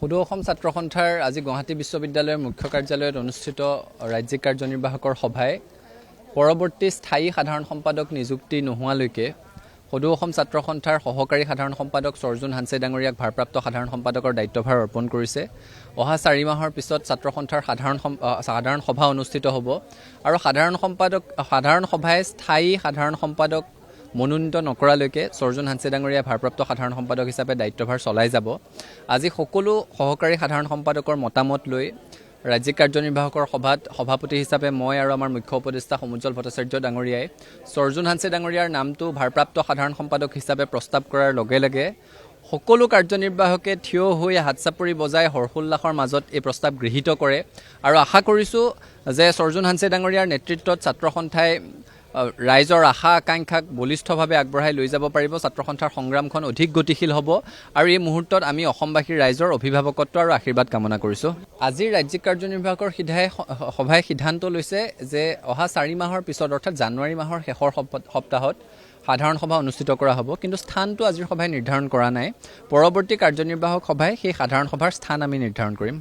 সদৌ অসম ছাত্ৰ সন্থাৰ আজি গুৱাহাটী বিশ্ববিদ্যালয়ৰ মুখ্য কাৰ্যালয়ত অনুষ্ঠিত ৰাজ্যিক কাৰ্যনিৰ্বাহকৰ সভাই পৰৱৰ্তী স্থায়ী সাধাৰণ সম্পাদক নিযুক্তি নোহোৱালৈকে সদৌ অসম ছাত্ৰ সন্থাৰ সহকাৰী সাধাৰণ সম্পাদক সৰ্জুন হানছে ডাঙৰীয়াক ভাৰপ্ৰাপ্ত সাধাৰণ সম্পাদকৰ দায়িত্বভাৰ অৰ্পণ কৰিছে। অহা 4 মাহৰ পিছত ছাত্ৰ সন্থাৰ সাধাৰণ সভা অনুষ্ঠিত হ'ব আৰু সাধাৰণ সভাই স্থায়ী সাধাৰণ সম্পাদক মনোনীত নকৰালৈকে সৰ্জুন হানছে ডাঙৰীয়া ভাৰপ্ৰাপ্ত সাধাৰণ সম্পাদক হিচাপে দায়িত্বভাৰ চলাই যাব। আজি সকলো সহকাৰী সাধাৰণ সম্পাদকৰ মতামত লৈ ৰাজ্যিক কাৰ্যনিৰ্বাহকৰ সভাত সভাপতি হিচাপে মই আৰু আমাৰ মুখ্য উপদেষ্টা সমুজ্জ্বল ভট্টাচাৰ্য ডাঙৰীয়াই সৰ্জুন হানছে ডাঙৰীয়াৰ নামটো ভাৰপ্ৰাপ্ত সাধাৰণ সম্পাদক হিচাপে প্ৰস্তাৱ কৰাৰ লগে লগে সকলো কাৰ্যনিৰ্বাহকে থিয় হৈ হাতচাপৰি বজাই হৰ্ষোল্লাসৰ মাজত এই প্ৰস্তাৱ গৃহীত কৰে আৰু আশা কৰিছোঁ যে সৰ্জুন হানছে ডাঙৰীয়াৰ নেতৃত্বত ছাত্ৰ সন্থাই ৰাইজৰ আশা আকাংক্ষাক বলিষ্ঠভাৱে আগবঢ়াই লৈ যাব পাৰিব। ছাত্ৰ সন্থাৰ সংগ্ৰামখন অধিক গতিশীল হ'ব আৰু এই মুহূৰ্তত আমি অসমবাসীৰ ৰাইজৰ অভিভাৱকত্ব আৰু আশীৰ্বাদ কামনা কৰিছোঁ। আজিৰ ৰাজ্যিক কাৰ্যনিৰ্বাহকৰ সভাই সিদ্ধান্ত লৈছে যে অহা 4 মাহৰ পিছত অৰ্থাৎ জানুৱাৰী মাহৰ শেষৰ সপ্তাহত সাধাৰণ সভা অনুষ্ঠিত কৰা হ'ব, কিন্তু স্থানটো আজিৰ সভাই নিৰ্ধাৰণ কৰা নাই। পৰৱৰ্তী কাৰ্যনিৰ্বাহক সভাই সেই সাধাৰণ সভাৰ স্থান আমি নিৰ্ধাৰণ কৰিম।